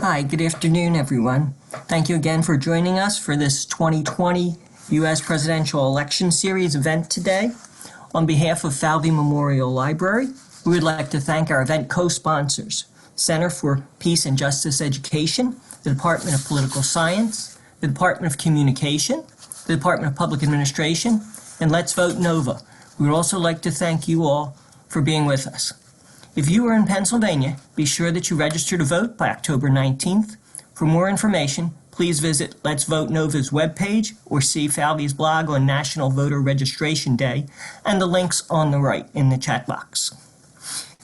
Hi, good afternoon, everyone. Thank you again for joining us for this 2020 U.S. Presidential Election Series event today. On behalf of Falvey Memorial Library, we would like to thank our event co-sponsors, Center for Peace and Justice Education, the Department of Political Science, the Department of Communication, the Department of Public Administration, and Let's Vote Nova. We would also like to thank you all for being with us. If you are in Pennsylvania, be sure that you register to vote by October 19th. For more information, please visit Let's Vote Nova's webpage or see Falvey's blog on National Voter Registration Day and the links on the right in the chat box.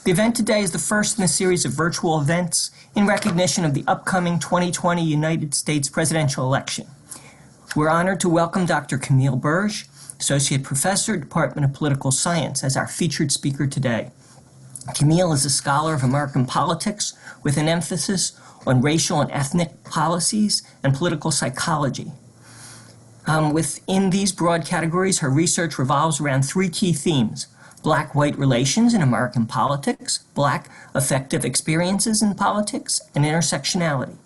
The event today is the first in a series of virtual events in recognition of the upcoming 2020 United States presidential election. We're honored to welcome Dr. Camille Burge, Associate Professor, Department of Political Science, as our featured speaker today. Camille is a scholar of American politics with an emphasis on racial and ethnic policies and political psychology. Within these broad categories, her research revolves around three key themes: Black-white relations in American politics, Black affective experiences in politics, and intersectionality.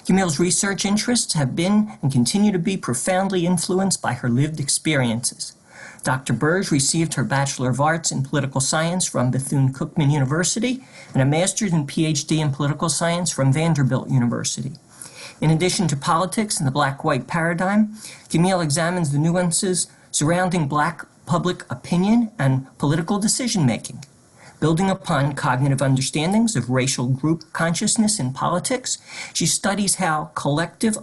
Camille's research interests have been and continue to be profoundly influenced by her lived experiences. Dr. Burge received her Bachelor of Arts in Political Science from Bethune-Cookman University and a Master's and Ph.D. in Political Science from Vanderbilt University. In addition to politics and the Black-white paradigm, Camille examines the nuances surrounding Black public opinion and political decision-making. Building upon cognitive understandings of racial group consciousness in politics, she studies how collective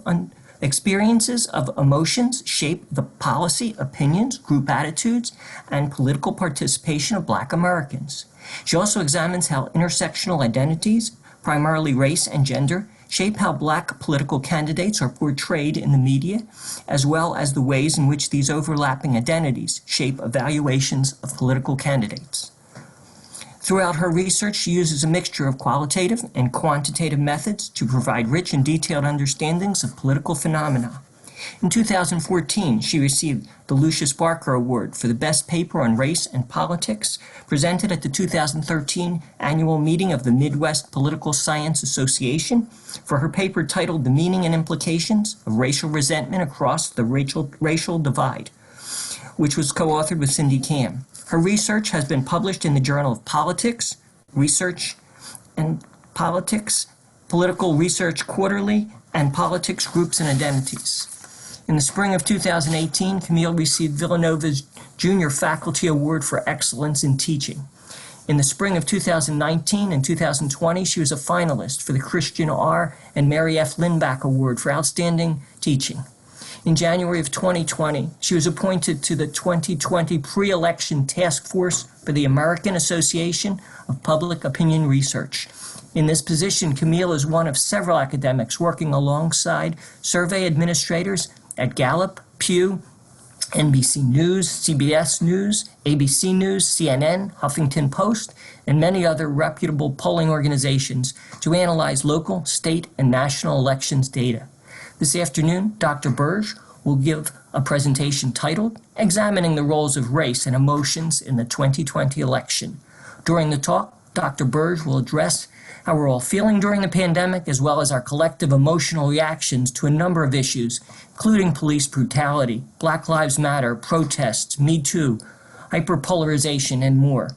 experiences of emotions shape the policy, opinions, group attitudes, and political participation of Black Americans. She also examines how intersectional identities, primarily race and gender, shape how Black political candidates are portrayed in the media, as well as the ways in which these overlapping identities shape evaluations of political candidates. Throughout her research, she uses a mixture of qualitative and quantitative methods to provide rich and detailed understandings of political phenomena. In 2014, she received the Lucius Barker Award for the Best Paper on Race and Politics, presented at the 2013 annual meeting of the Midwest Political Science Association for her paper titled The Meaning and Implications of Racial Resentment Across the Racial Divide, which was co-authored with Cindy Kam. Her research has been published in the Journal of Politics, Research and Politics, Political Research Quarterly, and Politics, Groups, and Identities. In the spring of 2018, Camille received Villanova's Junior Faculty Award for Excellence in Teaching. In the spring of 2019 and 2020, she was a finalist for the Christian R. and Mary F. Lindback Award for Outstanding Teaching. In January of 2020, she was appointed to the 2020 Pre-Election Task Force for the American Association of Public Opinion Research. In this position, Camille is one of several academics working alongside survey administrators at Gallup, Pew, NBC News, CBS News, ABC News, CNN, Huffington Post, and many other reputable polling organizations to analyze local, state, and national elections data. This afternoon, Dr. Burge will give a presentation titled Examining the Roles of Race and Emotions in the 2020 Election. During the talk, Dr. Burge will address how we're all feeling during the pandemic, as well as our collective emotional reactions to a number of issues, including police brutality, Black Lives Matter, protests, Me Too, hyperpolarization, and more.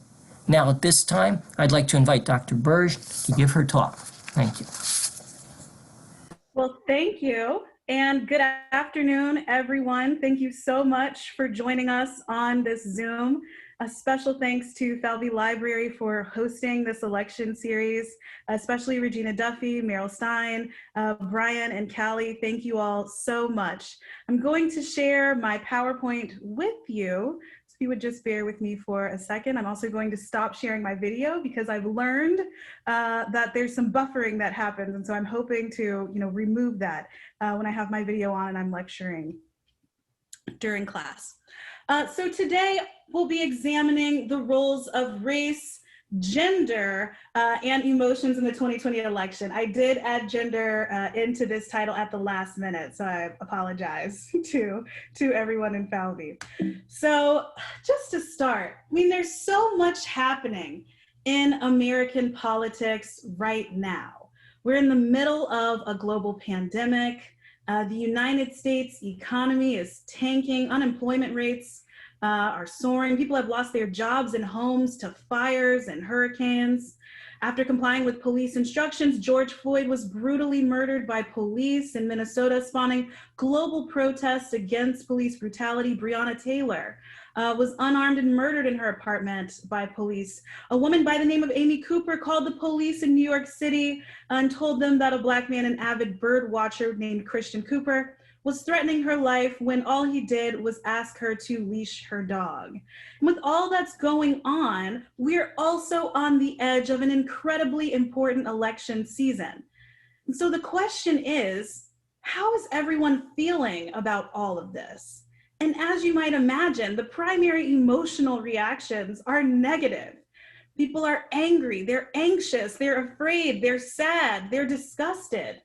Now, at this time, I'd like to invite Dr. Burge to give her talk. Thank you. Well, thank you, and good afternoon, everyone. Thank you so much for joining us on this Zoom. A special thanks to Falvey Library for hosting this election series, especially Regina Duffy, Meryl Stein, Brian, and Callie. Thank you all so much. I'm going to share my PowerPoint with you. So if you would just bear with me for a second. I'm also going to stop sharing my video because I've learned that there's some buffering that happens. And so I'm hoping to remove that when I have my video on and I'm lecturing during class. So today we'll be examining the roles of race, gender, and emotions in the 2020 election. I did add gender into this title at the last minute, so I apologize to everyone in Falvey. So just to start, I mean, there's so much happening in American politics right now. We're in the middle of a global pandemic. The United States economy is tanking. Unemployment rates are soaring. People have lost their jobs and homes to fires and hurricanes. After complying with police instructions, George Floyd was brutally murdered by police in Minnesota, spawning global protests against police brutality. Breonna Taylor was unarmed and murdered in her apartment by police. A woman by the name of Amy Cooper called the police in New York City and told them that a Black man, an avid bird watcher named Christian Cooper, was threatening her life when all he did was ask her to leash her dog. And with all that's going on, we're also on the edge of an incredibly important election season. And so the question is, how is everyone feeling about all of this? And as you might imagine, the primary emotional reactions are negative. People are angry, they're anxious, they're afraid, they're sad, they're disgusted.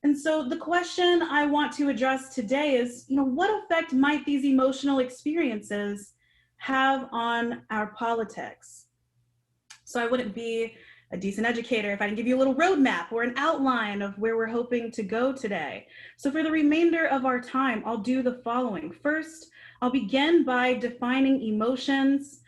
And so the question I want to address today is, what effect might these emotional experiences have on our politics? So I wouldn't be a decent educator if I didn't give you a little roadmap or an outline of where we're hoping to go today. So for the remainder of our time, I'll do the following. First, I'll begin by defining emotions.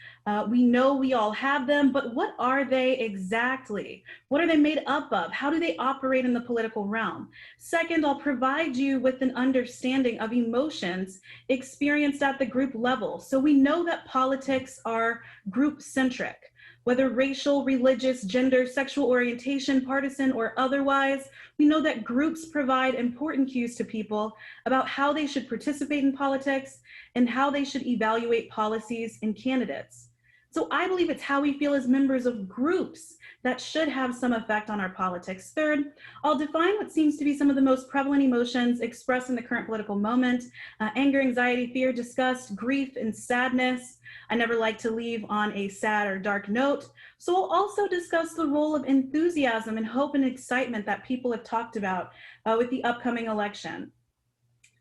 We know we all have them, but what are they exactly? What are they made up of? How do they operate in the political realm? Second, I'll provide you with an understanding of emotions experienced at the group level. So we know that politics are group-centric. Whether racial, religious, gender, sexual orientation, partisan, or otherwise, we know that groups provide important cues to people about how they should participate in politics and how they should evaluate policies and candidates. So I believe it's how we feel as members of groups that should have some effect on our politics. Third, I'll define what seems to be some of the most prevalent emotions expressed in the current political moment: anger, anxiety, fear, disgust, grief, and sadness. I never like to leave on a sad or dark note. So we'll also discuss the role of enthusiasm and hope and excitement that people have talked about with the upcoming election.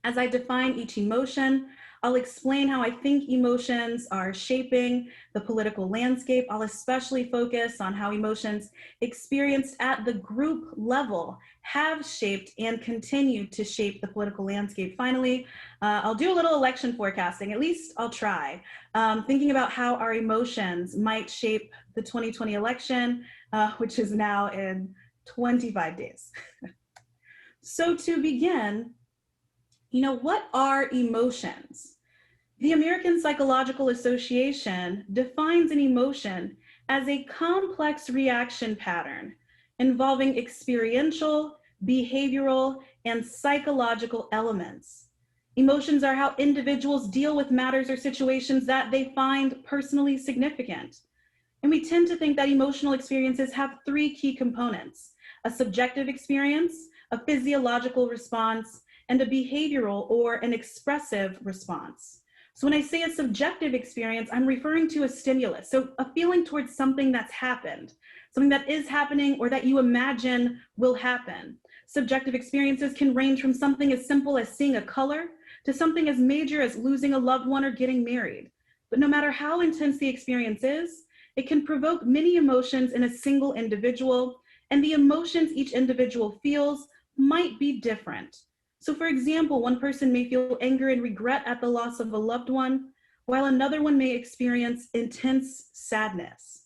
As I define each emotion, I'll explain how I think emotions are shaping the political landscape. I'll especially focus on how emotions experienced at the group level have shaped and continue to shape the political landscape. Finally, I'll do a little election forecasting, at least I'll try, thinking about how our emotions might shape the 2020 election, which is now in 25 days. So to begin, what are emotions? The American Psychological Association defines an emotion as a complex reaction pattern involving experiential, behavioral, and psychological elements. Emotions are how individuals deal with matters or situations that they find personally significant. And we tend to think that emotional experiences have three key components: a subjective experience, a physiological response, and a behavioral or an expressive response. So when I say a subjective experience, I'm referring to a stimulus, so a feeling towards something that's happened, something that is happening or that you imagine will happen. Subjective experiences can range from something as simple as seeing a color to something as major as losing a loved one or getting married. But no matter how intense the experience is, it can provoke many emotions in a single individual, and the emotions each individual feels might be different. So for example, one person may feel anger and regret at the loss of a loved one, while another one may experience intense sadness.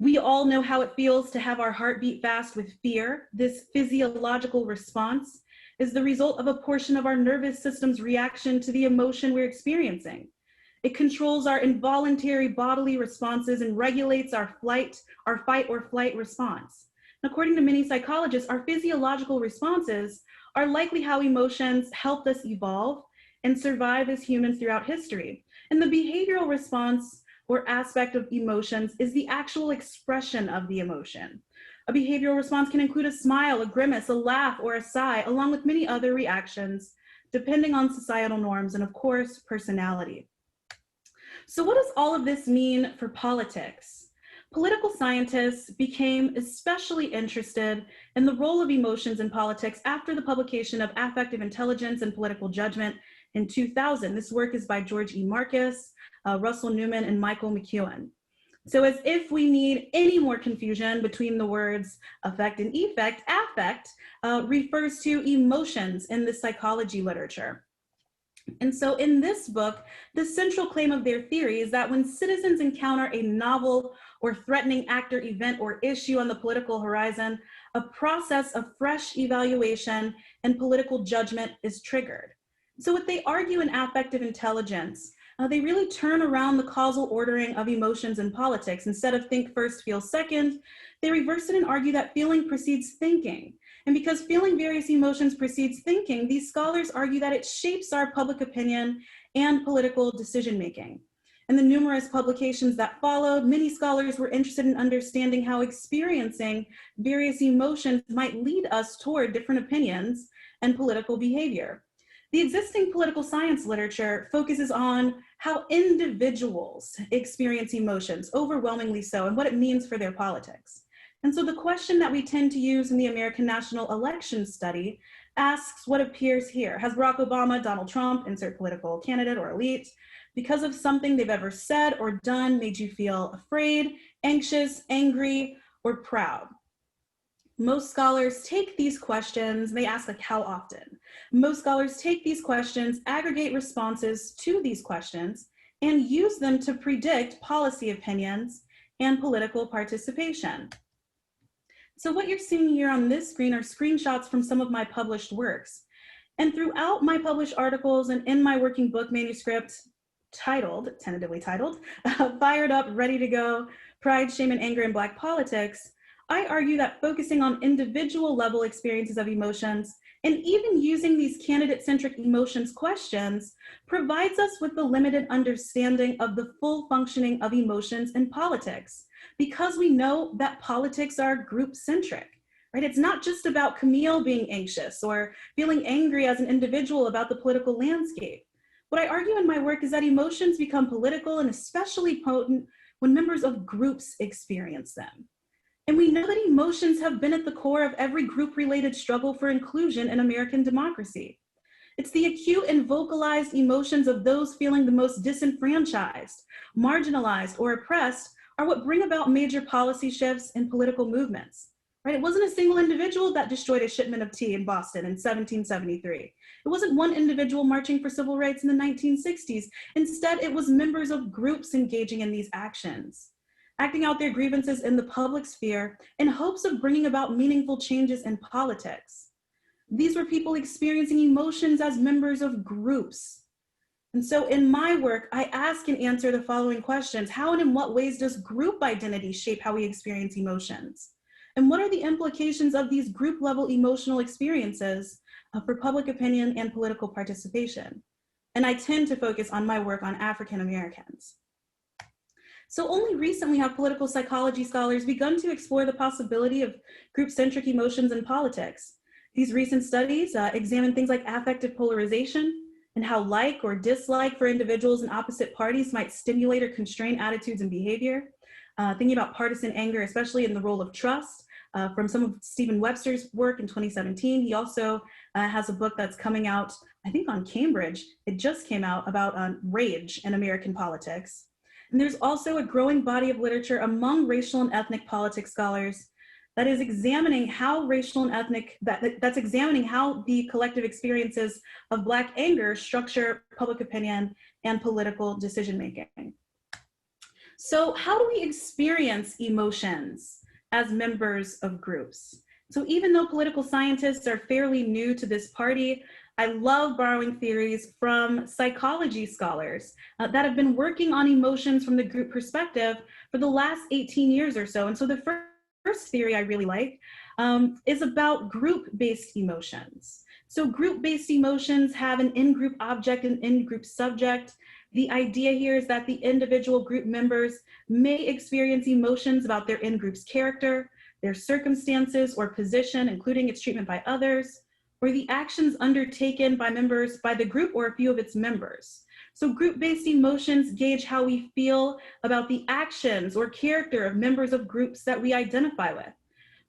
We all know how it feels to have our heart beat fast with fear. This physiological response is the result of a portion of our nervous system's reaction to the emotion we're experiencing. It controls our involuntary bodily responses and regulates our fight or flight response. And according to many psychologists, our physiological responses are likely how emotions helped us evolve and survive as humans throughout history. And the behavioral response or aspect of emotions is the actual expression of the emotion. A behavioral response can include a smile, a grimace, a laugh, or a sigh, along with many other reactions, depending on societal norms and, of course, personality. So what does all of this mean for politics? Political scientists became especially interested in the role of emotions in politics after the publication of Affective Intelligence and Political Judgment in 2000. This work is by George E. Marcus, Russell Newman, and Michael McEwen. So as if we need any more confusion between the words affect and effect, affect refers to emotions in the psychology literature. And so in this book, the central claim of their theory is that when citizens encounter a novel or threatening act or event or issue on the political horizon, a process of fresh evaluation and political judgment is triggered. So what they argue in affective intelligence, they really turn around the causal ordering of emotions in politics. Instead of think first, feel second, they reverse it and argue that feeling precedes thinking. And because feeling various emotions precedes thinking, these scholars argue that it shapes our public opinion and political decision-making. In the numerous publications that followed, many scholars were interested in understanding how experiencing various emotions might lead us toward different opinions and political behavior. The existing political science literature focuses on how individuals experience emotions, overwhelmingly so, and what it means for their politics. And so the question that we tend to use in the American National Election Study asks what appears here. Has Barack Obama, Donald Trump, insert political candidate or elite, because of something they've ever said or done, made you feel afraid, anxious, angry, or proud? Most scholars take these questions, they ask like how often. Most scholars take these questions, aggregate responses to these questions, and use them to predict policy opinions and political participation. So what you're seeing here on this screen are screenshots from some of my published works. And throughout my published articles and in my working book manuscript, tentatively titled, Fired Up, Ready to Go, Pride, Shame, and Anger in Black Politics, I argue that focusing on individual level experiences of emotions and even using these candidate-centric emotions questions provides us with the limited understanding of the full functioning of emotions in politics, because we know that politics are group-centric, right? It's not just about Camille being anxious or feeling angry as an individual about the political landscape. What I argue in my work is that emotions become political and especially potent when members of groups experience them. And we know that emotions have been at the core of every group-related struggle for inclusion in American democracy. It's the acute and vocalized emotions of those feeling the most disenfranchised, marginalized, or oppressed are what bring about major policy shifts and political movements, right? It wasn't a single individual that destroyed a shipment of tea in Boston in 1773. It wasn't one individual marching for civil rights in the 1960s. Instead, it was members of groups engaging in these actions, acting out their grievances in the public sphere in hopes of bringing about meaningful changes in politics. These were people experiencing emotions as members of groups. And so in my work, I ask and answer the following questions. How and in what ways does group identity shape how we experience emotions? And what are the implications of these group level emotional experiences for public opinion and political participation? And I tend to focus on my work on African Americans. So only recently have political psychology scholars begun to explore the possibility of group-centric emotions in politics. These recent studies examine things like affective polarization and how like or dislike for individuals in opposite parties might stimulate or constrain attitudes and behavior. Thinking about partisan anger, especially in the role of trust, from some of Stephen Webster's work in 2017. He also has a book that's coming out, I think on Cambridge. It just came out about rage in American politics. And there's also a growing body of literature among racial and ethnic politics scholars that is examining how racial and ethnic, that's examining how the collective experiences of Black anger structure public opinion and political decision-making. So how do we experience emotions as members of groups? So even though political scientists are fairly new to this party, I love borrowing theories from psychology scholars that have been working on emotions from the group perspective for the last 18 years or so. And so the first theory I really like is about group-based emotions. So group-based emotions have an in-group object and in-group subject. The idea here is that the individual group members may experience emotions about their in-group's character, their circumstances or position, including its treatment by others, or the actions undertaken by members by the group or a few of its members. So group-based emotions gauge how we feel about the actions or character of members of groups that we identify with.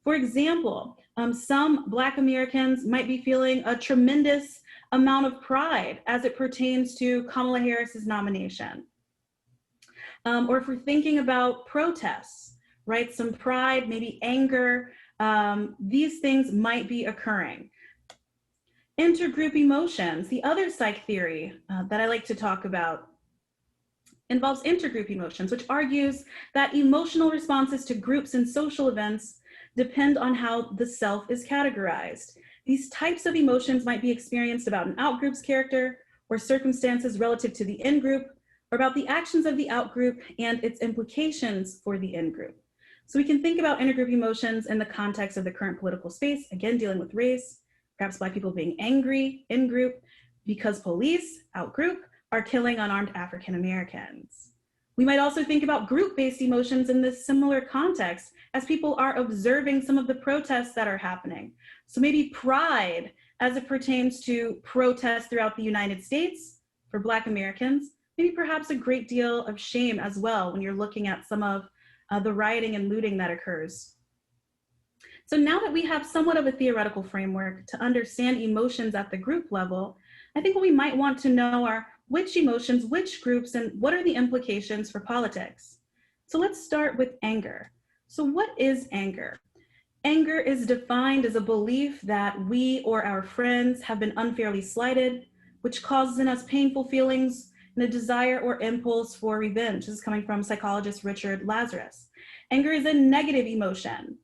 For example, some Black Americans might be feeling a tremendous amount of pride as it pertains to Kamala Harris's nomination. Or if we're thinking about protests, right? Some pride, maybe anger, these things might be occurring. Intergroup emotions, the other psych theory that I like to talk about, involves intergroup emotions, which argues that emotional responses to groups and social events depend on how the self is categorized. These types of emotions might be experienced about an outgroup's character or circumstances relative to the in-group, or about the actions of the outgroup and its implications for the in-group. So we can think about intergroup emotions in the context of the current political space, again, dealing with race, perhaps Black people being angry in-group because police, out-group, are killing unarmed African Americans. We might also think about group-based emotions in this similar context as people are observing some of the protests that are happening. So maybe pride as it pertains to protests throughout the United States for Black Americans, maybe perhaps a great deal of shame as well when you're looking at some of the rioting and looting that occurs. So now that we have somewhat of a theoretical framework to understand emotions at the group level, I think what we might want to know are which emotions, which groups, and what are the implications for politics? So let's start with anger. So what is anger? Anger is defined as a belief that we or our friends have been unfairly slighted, which causes in us painful feelings and a desire or impulse for revenge. This is coming from psychologist Richard Lazarus. Anger is a negative emotion,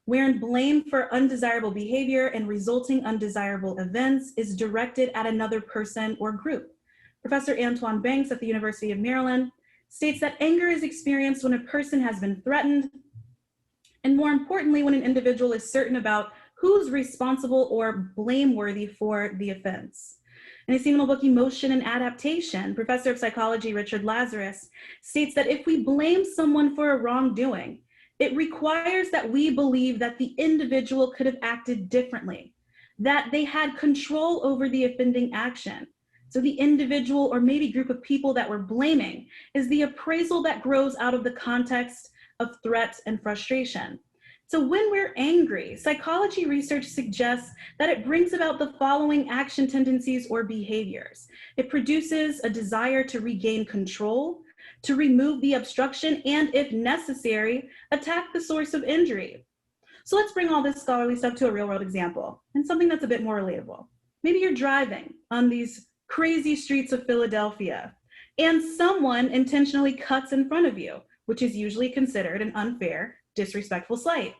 wherein blame for undesirable behavior and resulting undesirable events is directed at another person or group. Professor Antoine Banks at the University of Maryland states that anger is experienced when a person has been threatened, and more importantly, when an individual is certain about who's responsible or blameworthy for the offense. In his seminal book, Emotion and Adaptation, Professor of Psychology Richard Lazarus states that if we blame someone for a wrongdoing, it requires that we believe that the individual could have acted differently, that they had control over the offending action. So the individual or maybe group of people that we're blaming is the appraisal that grows out of the context of threat and frustration. So when we're angry, psychology research suggests that it brings about the following action tendencies or behaviors. It produces a desire to regain control, to remove the obstruction, and if necessary, attack the source of injury. So let's bring all this scholarly stuff to a real world example and something that's a bit more relatable. Maybe you're driving on these crazy streets of Philadelphia and someone intentionally cuts in front of you, which is usually considered an unfair, disrespectful slight.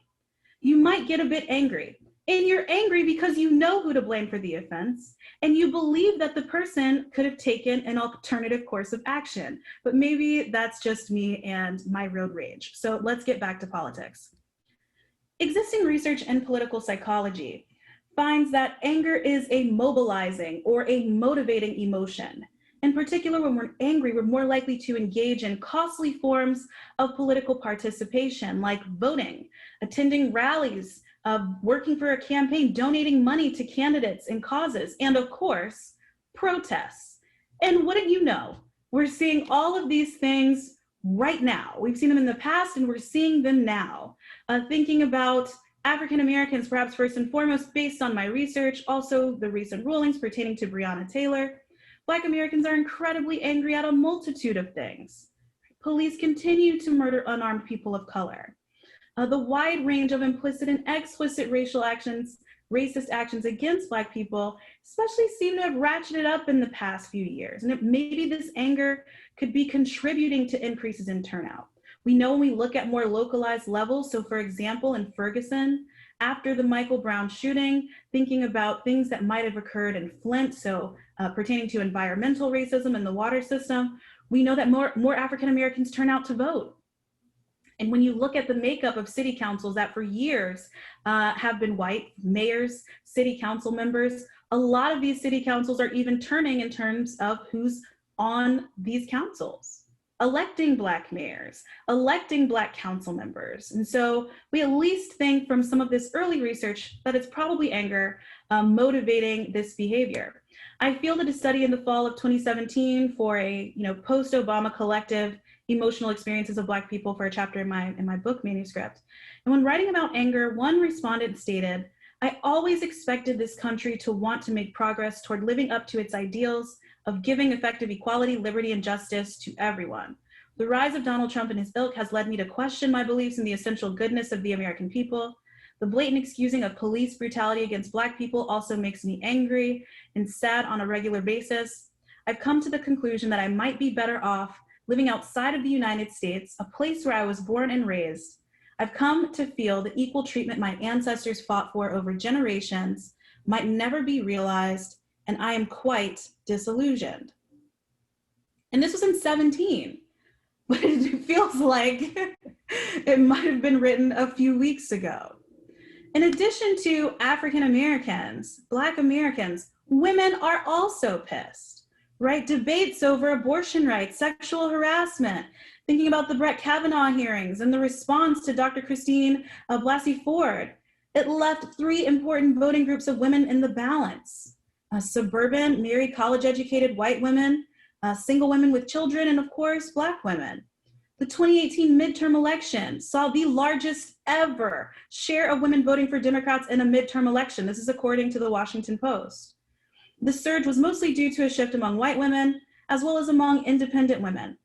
You might get a bit angry, and you're angry because you know who to blame for the offense, and you believe that the person could have taken an alternative course of action, but maybe that's just me and my road rage. So let's get back to politics. Existing research in political psychology finds that anger is a mobilizing or a motivating emotion. In particular, when we're angry, we're more likely to engage in costly forms of political participation, like voting, attending rallies, working for a campaign, donating money to candidates and causes, and of course, protests. And wouldn't you know, we're seeing all of these things right now. We've seen them in the past and we're seeing them now. Thinking about African Americans, perhaps first and foremost, based on my research, also the recent rulings pertaining to Breonna Taylor, Black Americans are incredibly angry at a multitude of things. Police continue to murder unarmed people of color. The wide range of implicit and explicit racial actions, racist actions against Black people, especially seem to have ratcheted up in the past few years. And maybe this anger could be contributing to increases in turnout. We know when we look at more localized levels, so for example, in Ferguson, after the Michael Brown shooting, thinking about things that might have occurred in Flint, so pertaining to environmental racism in the water system, we know that more African Americans turn out to vote. And when you look at the makeup of city councils that for years have been white, mayors, city council members, a lot of these city councils are even turning in terms of who's on these councils. Electing Black mayors, electing Black council members. And so we at least think from some of this early research that it's probably anger motivating this behavior. I fielded a study in the fall of 2017 for a post-Obama collective emotional experiences of Black people for a chapter in my book manuscript. And when writing about anger, one respondent stated, "I always expected this country to want to make progress toward living up to its ideals of giving effective equality, liberty, and justice to everyone. The rise of Donald Trump and his ilk has led me to question my beliefs in the essential goodness of the American people. The blatant excusing of police brutality against Black people also makes me angry and sad on a regular basis. I've come to the conclusion that I might be better off living outside of the United States, a place where I was born and raised. I've come to feel the equal treatment my ancestors fought for over generations might never be realized, and I am quite disillusioned. And this was in 17, but it feels like it might have been written a few weeks ago. In addition to African Americans, Black Americans, women are also pissed, right? Debates over abortion rights, sexual harassment, thinking about the Brett Kavanaugh hearings and the response to Dr. Christine Blasey Ford. It left three important voting groups of women in the balance: suburban, married, college-educated white women, single women with children, and of course, Black women. The 2018 midterm election saw the largest ever share of women voting for Democrats in a midterm election. This is according to the Washington Post. The surge was mostly due to a shift among white women, as well as among independent women.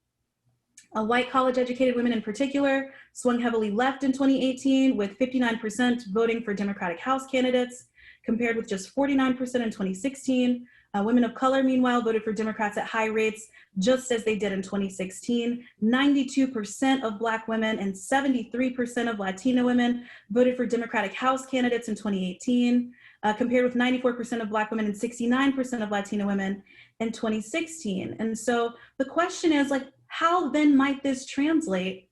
White college-educated women in particular swung heavily left in 2018, with 59% voting for Democratic House candidates, compared with just 49% in 2016. Women of color, meanwhile, voted for Democrats at high rates, just as they did in 2016. 92% of Black women and 73% of Latina women voted for Democratic House candidates in 2018, compared with 94% of Black women and 69% of Latina women in 2016. And so the question is, like, how then might this translate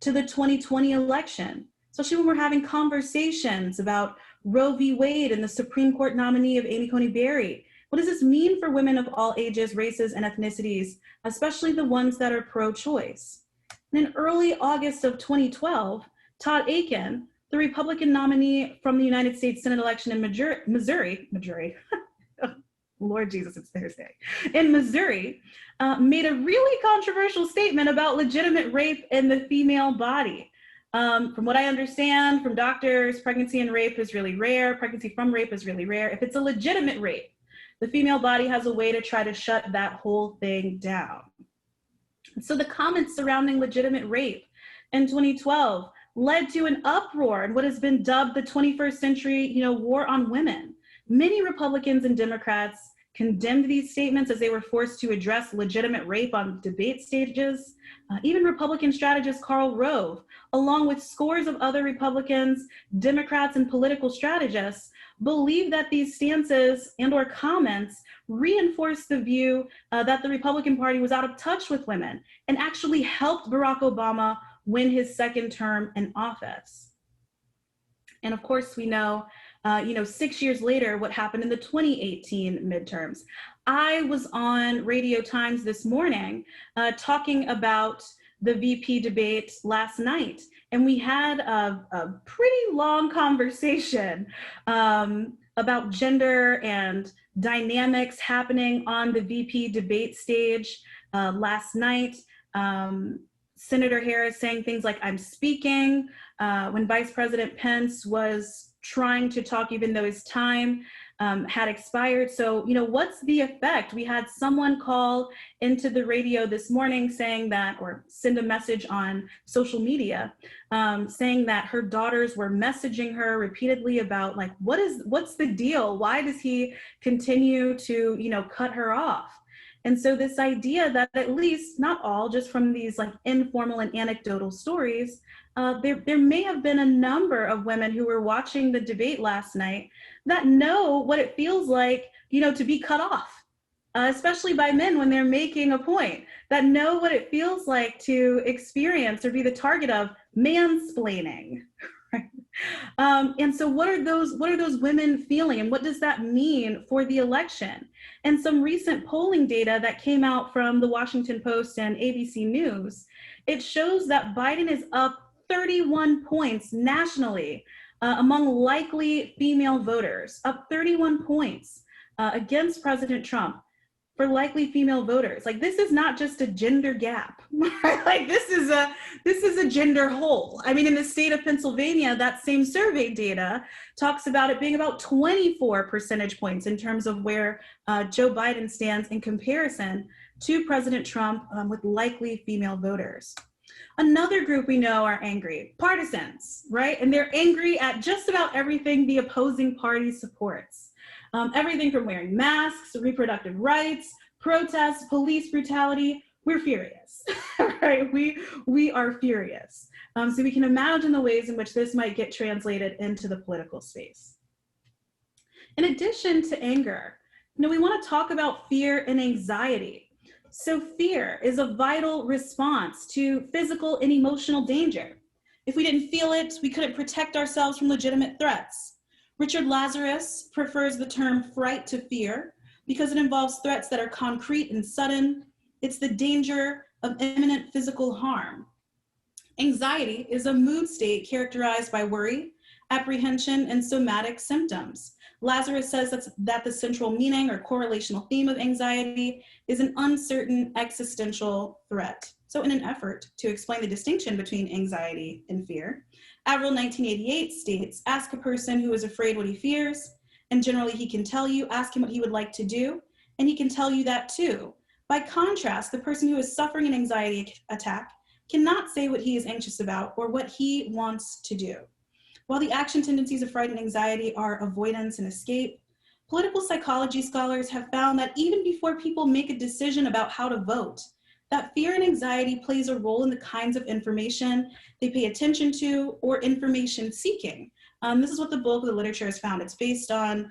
to the 2020 election? Especially when we're having conversations about Roe v. Wade and the Supreme Court nominee of Amy Coney Barrett. What does this mean for women of all ages, races, and ethnicities, especially the ones that are pro-choice? And in early August of 2012, Todd Akin, the Republican nominee from the United States Senate election in Missouri, Lord Jesus, it's Thursday, in Missouri, made a really controversial statement about legitimate rape in the female body. From what I understand from doctors, pregnancy and rape is really rare. Pregnancy from rape is really rare. If it's a legitimate rape, the female body has a way to try to shut that whole thing down. So the comments surrounding legitimate rape in 2012 led to an uproar in what has been dubbed the 21st century, war on women. Many Republicans and Democrats condemned these statements as they were forced to address legitimate rape on debate stages. Even Republican strategist Karl Rove, along with scores of other Republicans, Democrats, and political strategists, believe that these stances and/or comments reinforce the view that the Republican Party was out of touch with women and actually helped Barack Obama win his second term in office. And of course, we know, 6 years later, what happened in the 2018 midterms. I was on Radio Times this morning talking about the VP debate last night. And we had a pretty long conversation about gender and dynamics happening on the VP debate stage last night. Senator Harris saying things like, "I'm speaking," when Vice President Pence was trying to talk even though his time had expired. So, what's the effect? We had someone call into the radio this morning saying that, or send a message on social media, saying that her daughters were messaging her repeatedly about, like, what's the deal? Why does he continue to, cut her off? And so this idea that, at least not all, just from these like informal and anecdotal stories, there may have been a number of women who were watching the debate last night that know what it feels like, to be cut off, especially by men when they're making a point, that know what it feels like to experience or be the target of mansplaining. Right? And so what are those women feeling, and what does that mean for the election? And some recent polling data that came out from the Washington Post and ABC News, it shows that Biden is up 31 points nationally among likely female voters, up 31 points against President Trump for likely female voters. Like, this is not just a gender gap, right? Like, this is a gender hole. I mean, in the state of Pennsylvania, that same survey data talks about it being about 24 percentage points in terms of where Joe Biden stands in comparison to President Trump with likely female voters. Another group we know are angry, partisans, right? And they're angry at just about everything the opposing party supports. Everything from wearing masks, reproductive rights, protests, police brutality. We're furious, right? We are furious. So we can imagine the ways in which this might get translated into the political space. In addition to anger, we want to talk about fear and anxiety. So fear is a vital response to physical and emotional danger. If we didn't feel it, we couldn't protect ourselves from legitimate threats. Richard Lazarus prefers the term fright to fear because it involves threats that are concrete and sudden. It's the danger of imminent physical harm. Anxiety is a mood state characterized by worry, apprehension, and somatic symptoms. Lazarus says that the central meaning or correlational theme of anxiety is an uncertain existential threat. So in an effort to explain the distinction between anxiety and fear, Avril 1988 states, ask a person who is afraid what he fears, and generally he can tell you, ask him what he would like to do, and he can tell you that too. By contrast, the person who is suffering an anxiety attack cannot say what he is anxious about or what he wants to do. While the action tendencies of fright and anxiety are avoidance and escape, political psychology scholars have found that even before people make a decision about how to vote, that fear and anxiety plays a role in the kinds of information they pay attention to or information seeking. This is what the bulk of the literature has found. It's based on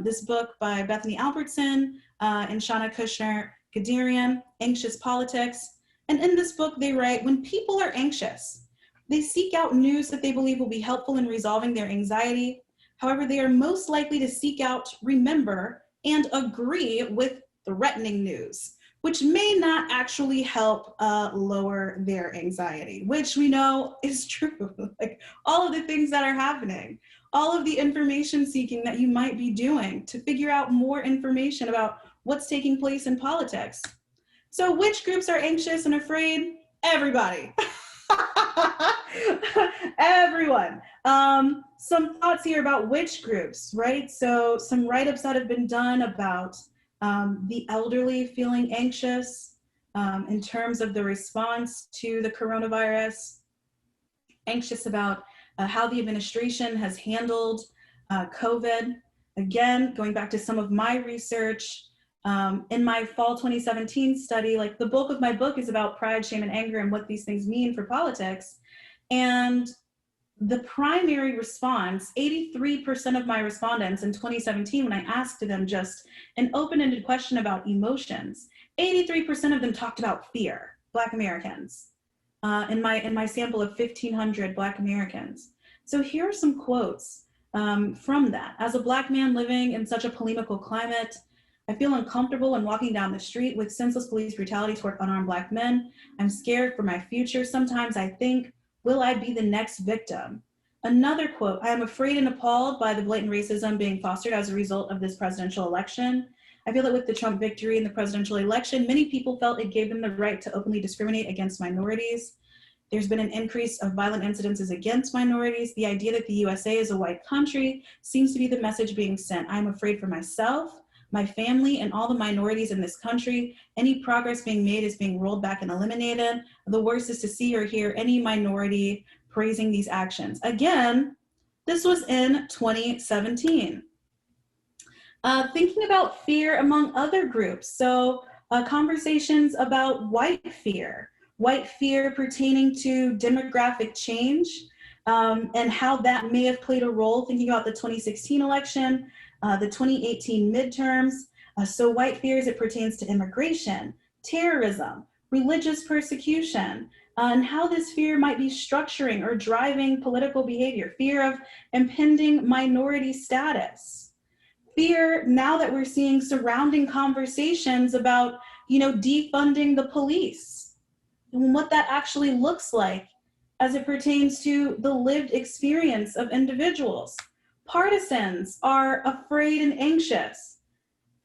this book by Bethany Albertson and Shauna Kushner-Gadirian, Anxious Politics. And in this book, they write, when people are anxious, they seek out news that they believe will be helpful in resolving their anxiety. However, they are most likely to seek out, remember, and agree with threatening news, which may not actually help lower their anxiety, which we know is true. Like all of the things that are happening, all of the information seeking that you might be doing to figure out more information about what's taking place in politics. So which groups are anxious and afraid? Everybody. Everyone. Some thoughts here about which groups, right? So some write-ups that have been done about the elderly feeling anxious in terms of the response to the coronavirus, anxious about how the administration has handled COVID. Again, going back to some of my research, in my fall 2017 study, like the bulk of my book is about pride, shame, and anger and what these things mean for politics. And the primary response, 83% of my respondents in 2017, when I asked them just an open-ended question about emotions, 83% of them talked about fear, Black Americans, in my sample of 1,500 Black Americans. So here are some quotes from that. As a Black man living in such a polemical climate, I feel uncomfortable when walking down the street with senseless police brutality toward unarmed Black men. I'm scared for my future. Sometimes I think, will I be the next victim? Another quote, I am afraid and appalled by the blatant racism being fostered as a result of this presidential election. I feel that with the Trump victory in the presidential election, many people felt it gave them the right to openly discriminate against minorities. There's been an increase of violent incidences against minorities. The idea that the USA is a white country seems to be the message being sent. I'm afraid for myself, my family, and all the minorities in this country. Any progress being made is being rolled back and eliminated. The worst is to see or hear any minority praising these actions. Again, this was in 2017. Thinking about fear among other groups. So conversations about white fear pertaining to demographic change and how that may have played a role, thinking about the 2016 election, the 2018 midterms. So white fear as it pertains to immigration, terrorism, religious persecution, and how this fear might be structuring or driving political behavior, fear of impending minority status, fear now that we're seeing surrounding conversations about, defunding the police and what that actually looks like as it pertains to the lived experience of individuals. Partisans are afraid and anxious.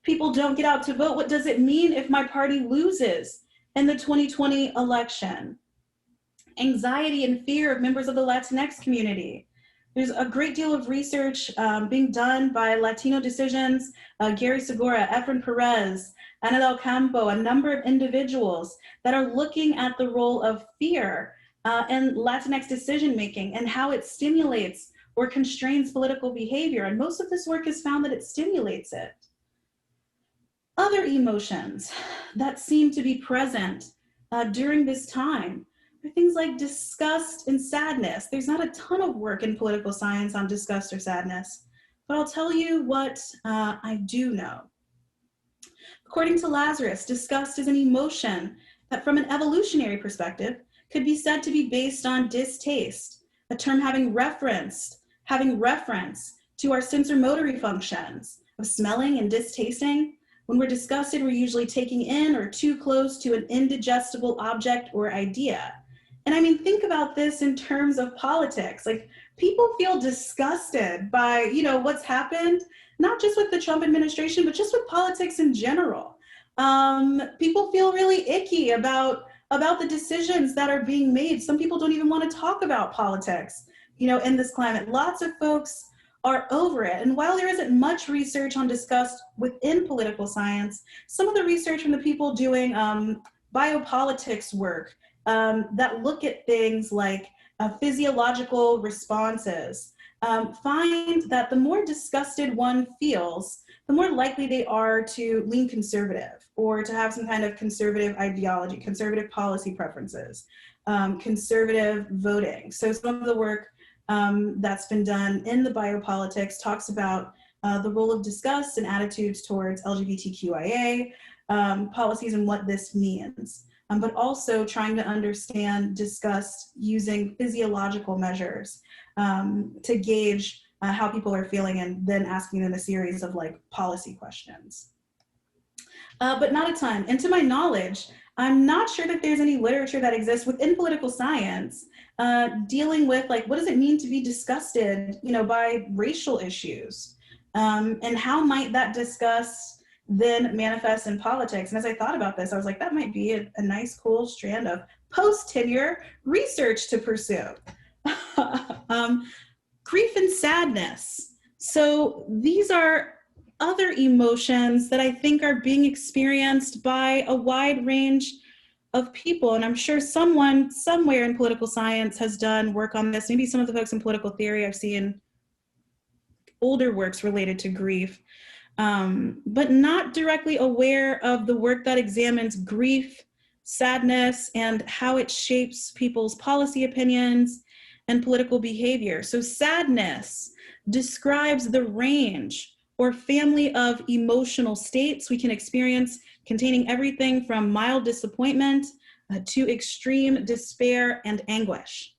People don't get out to vote. What does it mean if my party loses in the 2020 election? Anxiety and fear of members of the Latinx community. There's a great deal of research being done by Latino Decisions, Gary Segura, Efren Perez, Ana del Campo, a number of individuals that are looking at the role of fear in Latinx decision-making and how it stimulates or constrains political behavior. And most of this work has found that it stimulates it. Other emotions that seem to be present during this time are things like disgust and sadness. There's not a ton of work in political science on disgust or sadness, but I'll tell you what I do know. According to Lazarus, disgust is an emotion that from an evolutionary perspective could be said to be based on distaste, a term having reference to our sensorimotory functions of smelling and distasting. When we're disgusted, we're usually taking in or too close to an indigestible object or idea. And I mean, think about this in terms of politics. Like, people feel disgusted by, what's happened, not just with the Trump administration, but just with politics in general. People feel really icky about the decisions that are being made. Some people don't even want to talk about politics, in this climate. Lots of folks are over it. And while there isn't much research on disgust within political science, some of the research from the people doing biopolitics work that look at things like physiological responses find that the more disgusted one feels, the more likely they are to lean conservative or to have some kind of conservative ideology, conservative policy preferences, conservative voting. So some of the work that's been done in the biopolitics talks about the role of disgust and attitudes towards LGBTQIA policies and what this means, but also trying to understand disgust using physiological measures to gauge how people are feeling and then asking them a series of policy questions. But not a ton. And to my knowledge, I'm not sure that there's any literature that exists within political science dealing with what does it mean to be disgusted, by racial issues, and how might that disgust then manifest in politics. And as I thought about this, I was like, that might be a nice, cool strand of post-tenure research to pursue. Grief and sadness. So these are other emotions that I think are being experienced by a wide range of people. And I'm sure someone somewhere in political science has done work on this. Maybe some of the folks in political theory, I've seen older works related to grief, but not directly aware of the work that examines grief, sadness, and how it shapes people's policy opinions and political behavior. So sadness describes the range or family of emotional states we can experience, containing everything from mild disappointment to extreme despair and anguish.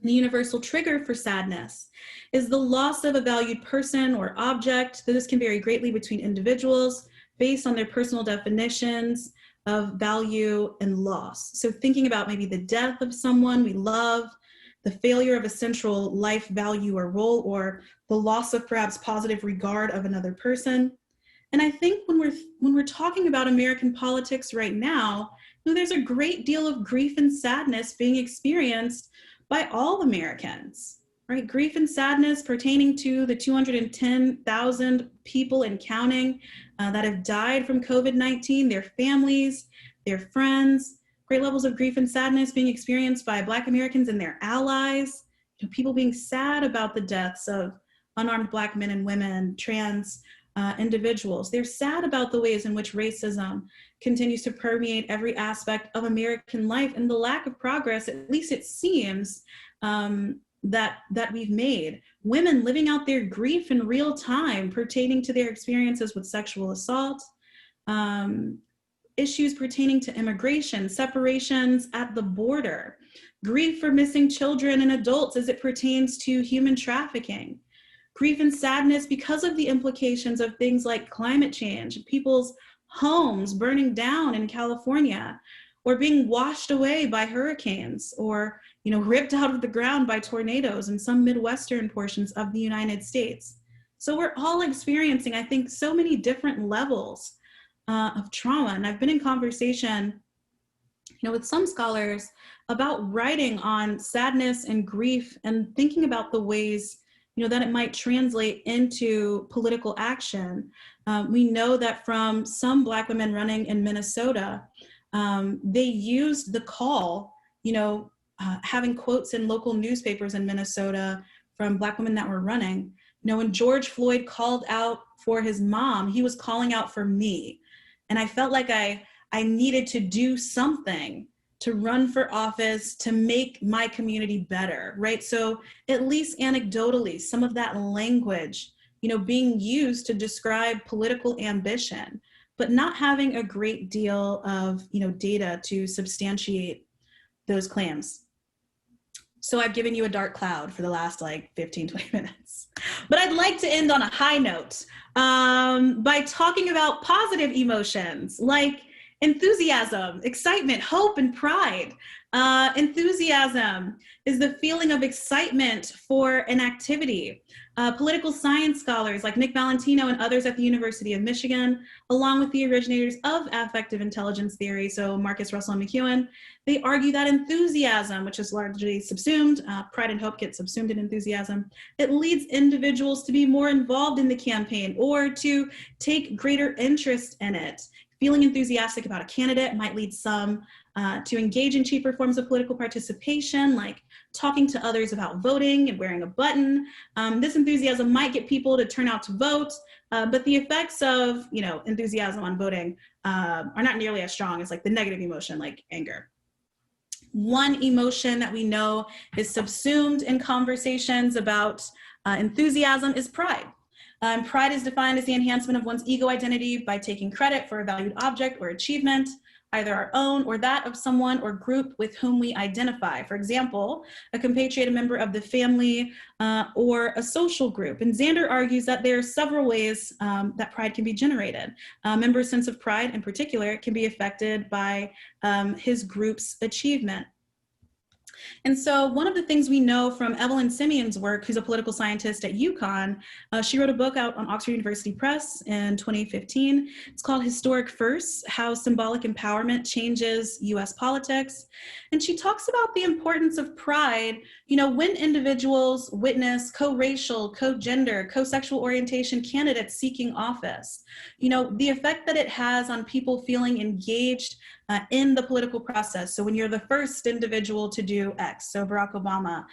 The universal trigger for sadness is the loss of a valued person or object. This can vary greatly between individuals based on their personal definitions of value and loss. So thinking about maybe the death of someone we love, the failure of a central life value or role, or the loss of perhaps positive regard of another person. And I think when we're talking about American politics right now, there's a great deal of grief and sadness being experienced by all Americans, right? Grief and sadness pertaining to the 210,000 people and counting that have died from COVID-19, their families, their friends. Great levels of grief and sadness being experienced by Black Americans and their allies, people being sad about the deaths of unarmed Black men and women, trans individuals. They're sad about the ways in which racism continues to permeate every aspect of American life and the lack of progress, at least it seems, that we've made. Women living out their grief in real time pertaining to their experiences with sexual assault, issues pertaining to immigration, separations at the border, grief for missing children and adults as it pertains to human trafficking, grief and sadness because of the implications of things like climate change, people's homes burning down in California, or being washed away by hurricanes, or ripped out of the ground by tornadoes in some Midwestern portions of the United States. So we're all experiencing, I think, so many different levels of trauma. And I've been in conversation, with some scholars about writing on sadness and grief and thinking about the ways that it might translate into political action. We know that from some Black women running in Minnesota, they used the call, having quotes in local newspapers in Minnesota from Black women that were running. When George Floyd called out for his mom, he was calling out for me. And I felt like I needed to do something to run for office, to make my community better, right? So at least anecdotally, some of that language, being used to describe political ambition, but not having a great deal of, data to substantiate those claims. So I've given you a dark cloud for the last 15, 20 minutes. But I'd like to end on a high note by talking about positive emotions like enthusiasm, excitement, hope, and pride. Enthusiasm is the feeling of excitement for an activity. Political science scholars like Nick Valentino and others at the University of Michigan, along with the originators of affective intelligence theory, so Marcus, Russell, and McEwen, they argue that enthusiasm, which is largely subsumed, pride and hope get subsumed in enthusiasm, it leads individuals to be more involved in the campaign or to take greater interest in it. Feeling enthusiastic about a candidate might lead some to engage in cheaper forms of political participation, like talking to others about voting and wearing a button. This enthusiasm might get people to turn out to vote, but the effects of enthusiasm on voting are not nearly as strong as the negative emotion, like anger. One emotion that we know is subsumed in conversations about enthusiasm is pride. Pride is defined as the enhancement of one's ego identity by taking credit for a valued object or achievement, either our own or that of someone or group with whom we identify. For example, a compatriot, a member of the family, or a social group. And Zander argues that there are several ways that pride can be generated. A member's sense of pride in particular can be affected by his group's achievement. And so one of the things we know from Evelyn Simeon's work, who's a political scientist at UConn, she wrote a book out on Oxford University Press in 2015. It's called Historic Firsts: How Symbolic Empowerment Changes US Politics. And she talks about the importance of pride, when individuals witness co-racial, co-gender, co-sexual orientation candidates seeking office. The effect that it has on people feeling engaged in the political process. So when you're the first individual to do X, so Barack Obama,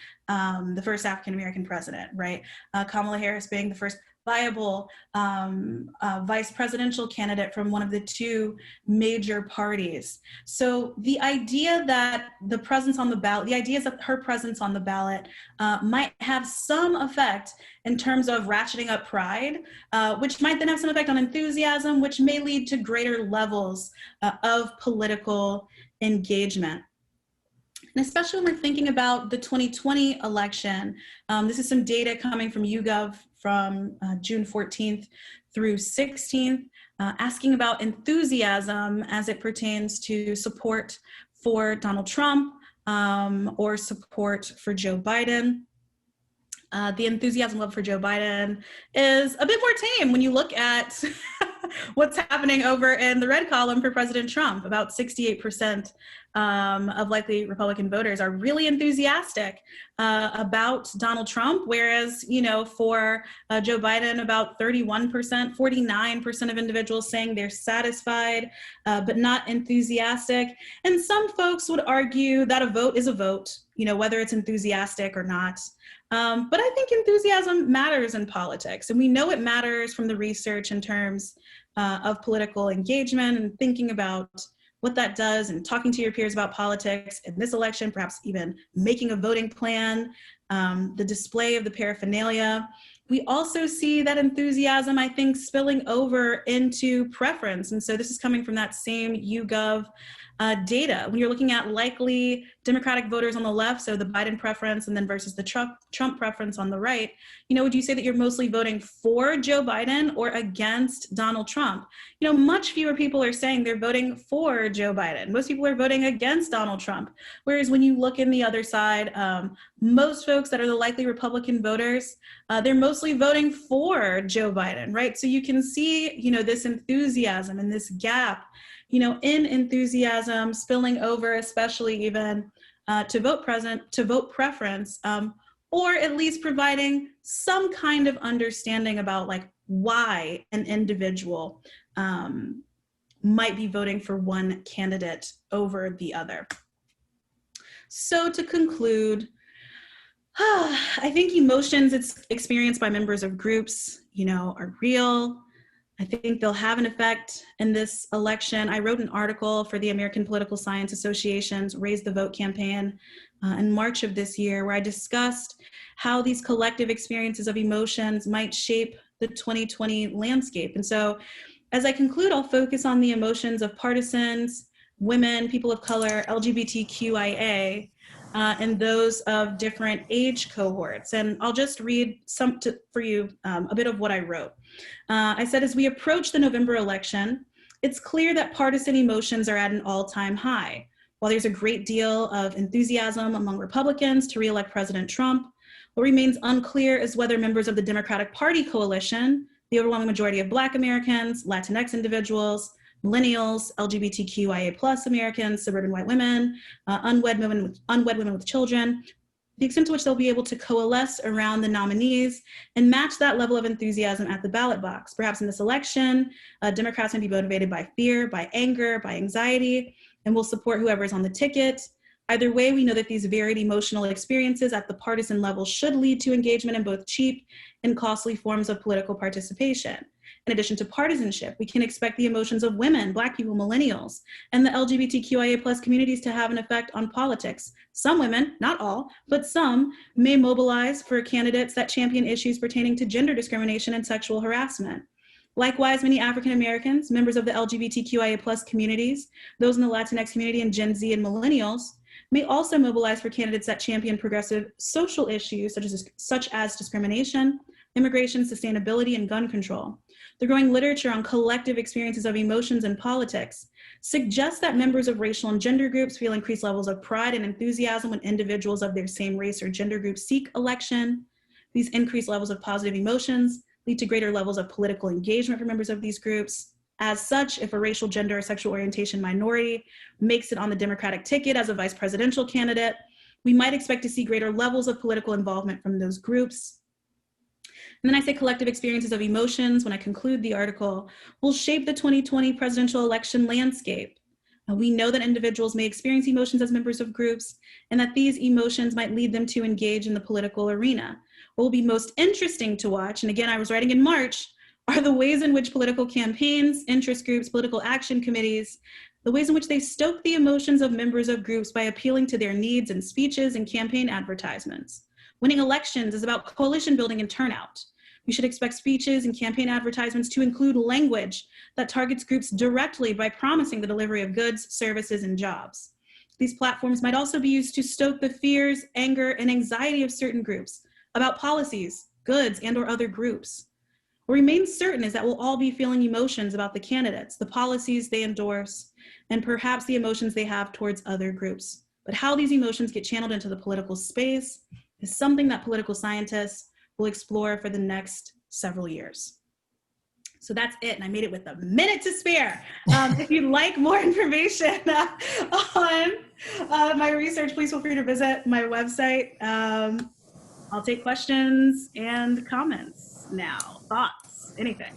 the first African-American president, right? Kamala Harris being the first viable vice presidential candidate from one of the two major parties. So the idea that the presence on the ballot, the idea is that her presence on the ballot might have some effect in terms of ratcheting up pride, which might then have some effect on enthusiasm, which may lead to greater levels of political engagement. And especially when we're thinking about the 2020 election, this is some data coming from YouGov from June 14th through 16th, asking about enthusiasm as it pertains to support for Donald Trump or support for Joe Biden. The enthusiasm level for Joe Biden is a bit more tame when you look at what's happening over in the red column for President Trump. About 68% of likely Republican voters are really enthusiastic about Donald Trump, whereas, for Joe Biden, about 31%, 49% of individuals saying they're satisfied, but not enthusiastic. And some folks would argue that a vote is a vote, whether it's enthusiastic or not. But I think enthusiasm matters in politics, and we know it matters from the research in terms of political engagement and thinking about what that does and talking to your peers about politics in this election, perhaps even making a voting plan, the display of the paraphernalia. We also see that enthusiasm, I think, spilling over into preference. And so this is coming from that same YouGov data. When you're looking at likely Democratic voters on the left, so the Biden preference and then versus the Trump preference on the right, would you say that you're mostly voting for Joe Biden or against Donald Trump? Much fewer people are saying they're voting for Joe Biden. Most people are voting against Donald Trump. Whereas when you look in the other side, most folks that are the likely Republican voters, they're mostly voting for Joe Biden, right? So you can see, this enthusiasm and this gap in enthusiasm spilling over, especially even to vote preference, or at least providing some kind of understanding about like why an individual might be voting for one candidate over the other. So to conclude, I think emotions experienced by members of groups, are real. I think they'll have an effect in this election. I wrote an article for the American Political Science Association's Raise the Vote campaign in March of this year, where I discussed how these collective experiences of emotions might shape the 2020 landscape. And so as I conclude, I'll focus on the emotions of partisans, women, people of color, LGBTQIA, and those of different age cohorts. And I'll just read for you a bit of what I wrote. I said, as we approach the November election, it's clear that partisan emotions are at an all-time high. While there's a great deal of enthusiasm among Republicans to re-elect President Trump, what remains unclear is whether members of the Democratic Party coalition, the overwhelming majority of Black Americans, Latinx individuals, millennials, LGBTQIA+ Americans, suburban white women, unwed women with children, the extent to which they'll be able to coalesce around the nominees and match that level of enthusiasm at the ballot box. Perhaps in this election, Democrats may be motivated by fear, by anger, by anxiety, and will support whoever is on the ticket. Either way, we know that these varied emotional experiences at the partisan level should lead to engagement in both cheap and costly forms of political participation. In addition to partisanship, we can expect the emotions of women, Black people, millennials, and the LGBTQIA+ communities to have an effect on politics. Some women, not all, but some, may mobilize for candidates that champion issues pertaining to gender discrimination and sexual harassment. Likewise, many African Americans, members of the LGBTQIA+ communities, those in the Latinx community, and Gen Z and millennials, may also mobilize for candidates that champion progressive social issues such as discrimination, immigration, sustainability, and gun control. The growing literature on collective experiences of emotions in politics suggests that members of racial and gender groups feel increased levels of pride and enthusiasm when individuals of their same race or gender group seek election. These increased levels of positive emotions lead to greater levels of political engagement for members of these groups. As such, if a racial, gender, or sexual orientation minority makes it on the Democratic ticket as a vice presidential candidate, we might expect to see greater levels of political involvement from those groups. And then I say collective experiences of emotions, when I conclude the article, will shape the 2020 presidential election landscape. We know that individuals may experience emotions as members of groups, and that these emotions might lead them to engage in the political arena. What will be most interesting to watch, and again, I was writing in March, are the ways in which political campaigns, interest groups, political action committees, the ways in which they stoke the emotions of members of groups by appealing to their needs in speeches and campaign advertisements. Winning elections is about coalition building and turnout. We should expect speeches and campaign advertisements to include language that targets groups directly by promising the delivery of goods, services, and jobs. These platforms might also be used to stoke the fears, anger, and anxiety of certain groups about policies, goods, and/or other groups. What remains certain is that we'll all be feeling emotions about the candidates, the policies they endorse, and perhaps the emotions they have towards other groups. But how these emotions get channeled into the political space is something that political scientists will explore for the next several years. So that's it, and I made it with a minute to spare. If you'd like more information on my research, please feel free to visit my website. I'll take questions and comments now. Thoughts, anything.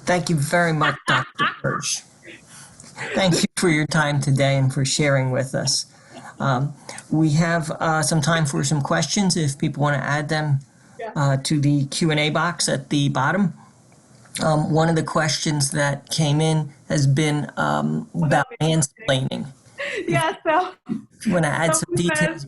Thank you very much, Dr. Burge. Thank you for your time today and for sharing with us. We have some time for some questions if people want to add them to the Q&A box at the bottom. One of the questions that came in has been about mansplaining. Yeah, so if you want to add some details.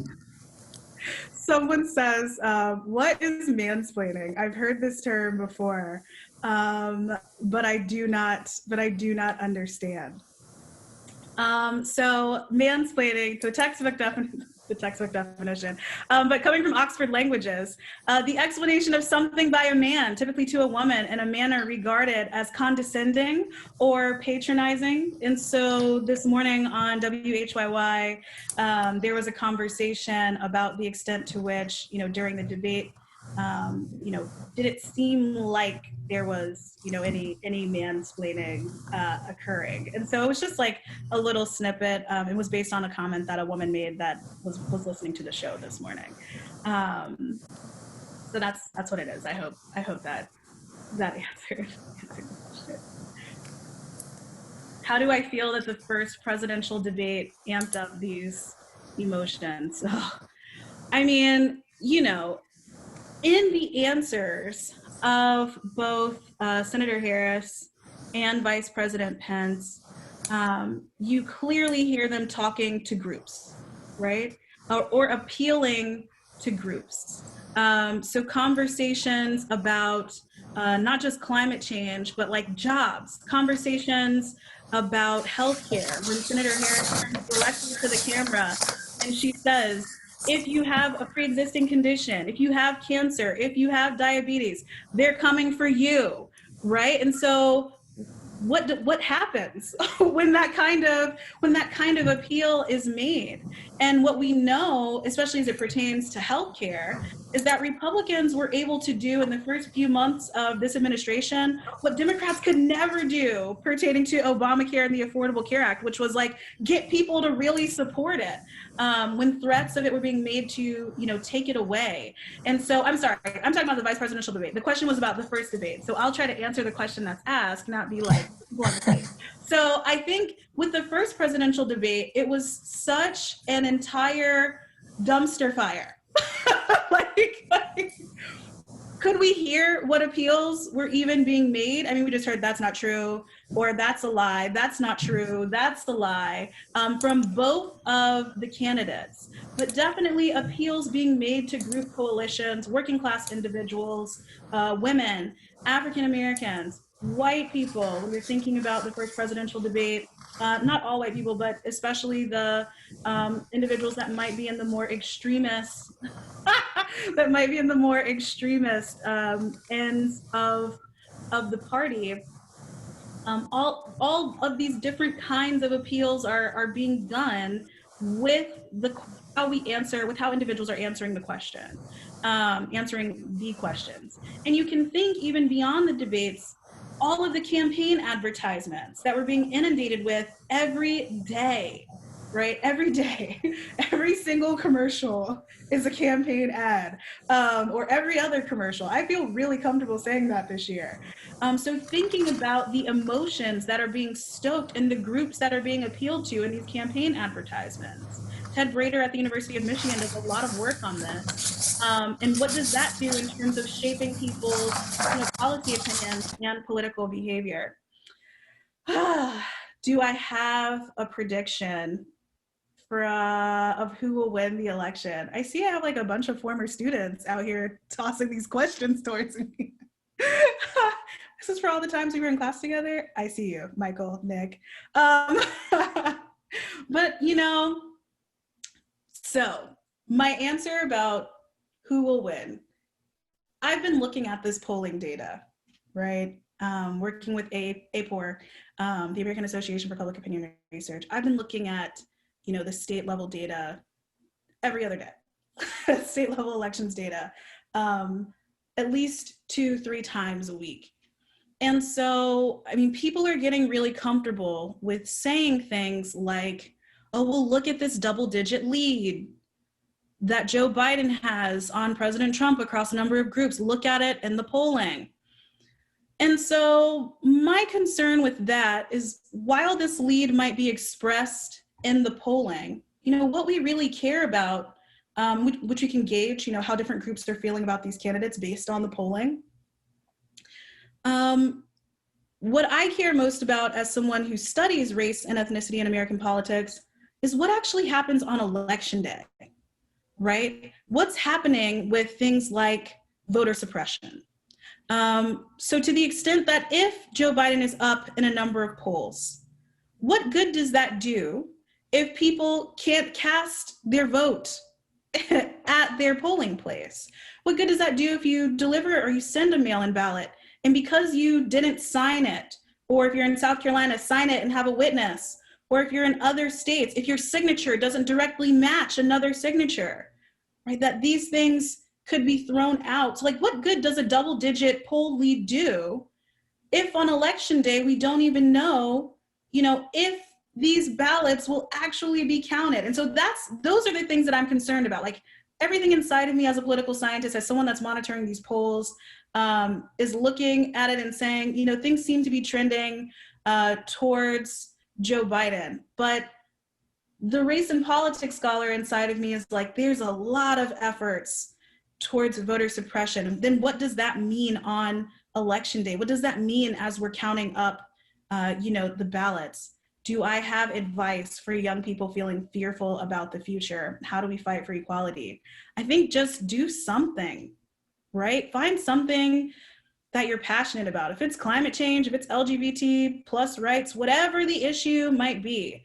Someone says, what is mansplaining? I've heard this term before, but I do not understand. So mansplaining, the textbook definition, but coming from Oxford Languages, the explanation of something by a man, typically to a woman, in a manner regarded as condescending or patronizing. And so this morning on WHYY, there was a conversation about the extent to which, during the debate, did it seem like there was, any mansplaining occurring? And so it was just like a little snippet. It was based on a comment that a woman made that was listening to the show this morning. So that's what it is. I hope that answered the question. How do I feel that the first presidential debate amped up these emotions? Oh, I mean, in the answers of both Senator Harris and Vice President Pence, you clearly hear them talking to groups, right? Or appealing to groups. So conversations about not just climate change, but like jobs, conversations about healthcare. When Senator Harris turns directly to the camera and she says, if you have a pre-existing condition, if you have cancer, if you have diabetes, they're coming for you, right? And so what happens when that kind of appeal is made? And what we know, especially as it pertains to healthcare, is that Republicans were able to do in the first few months of this administration what Democrats could never do pertaining to Obamacare and the Affordable Care Act, which was like get people to really support it when threats of it were being made to take it away. And so I'm sorry, I'm talking about the vice presidential debate. The question was about the first debate, so I'll try to answer the question that's asked, not be like so I think with the first presidential debate, it was such an entire dumpster fire. like, could we hear what appeals were even being made? I mean, we just heard that's not true, or that's a lie, that's not true, that's the lie, from both of the candidates. But definitely appeals being made to group coalitions, working class individuals, women, African Americans, white people. When we're thinking about the first presidential debate, not all white people, but especially the individuals that might be in the more extremist ends of the party. All of these different kinds of appeals are being done with how individuals are answering the question, answering the questions. And you can think even beyond the debates, all of the campaign advertisements that we're being inundated with every day, right? Every day, every single commercial is a campaign ad, or every other commercial. I feel really comfortable saying that this year. So thinking about the emotions that are being stoked in the groups that are being appealed to in these campaign advertisements. Ted Brader at the University of Michigan does a lot of work on this. And what does that do in terms of shaping people's policy opinions and political behavior? Do I have a prediction of who will win the election? I see I have like a bunch of former students out here tossing these questions towards me. This is for all the times we were in class together. I see you, Michael, Nick. But so my answer about who will win, I've been looking at this polling data, right? Working with APOR, the American Association for Public Opinion Research. I've been looking at, the state level data every other day, state level elections data, at least 2-3 times a week. And so, I mean, people are getting really comfortable with saying things like, oh, well, look at this double-digit lead that Joe Biden has on President Trump across a number of groups. Look at it in the polling. And so my concern with that is, while this lead might be expressed in the polling, what we really care about, which we can gauge, how different groups are feeling about these candidates based on the polling. What I care most about as someone who studies race and ethnicity in American politics is what actually happens on election day, right? What's happening with things like voter suppression? So to the extent that if Joe Biden is up in a number of polls, what good does that do if people can't cast their vote at their polling place? What good does that do if you deliver or you send a mail-in ballot, and because you didn't sign it, or if you're in South Carolina, sign it and have a witness, or if you're in other states, if your signature doesn't directly match another signature, right? That these things could be thrown out. So like, what good does a double-digit poll lead do if on election day we don't even know, if these ballots will actually be counted? And so those are the things that I'm concerned about. Like, everything inside of me as a political scientist, as someone that's monitoring these polls, is looking at it and saying, things seem to be trending towards Joe Biden. But the race and politics scholar inside of me is like, there's a lot of efforts towards voter suppression. And then what does that mean on election day? What does that mean as we're counting up, the ballots? Do I have advice for young people feeling fearful about the future? How do we fight for equality? I think just do something, right? Find something that you're passionate about. If it's climate change, if it's LGBT plus rights, whatever the issue might be,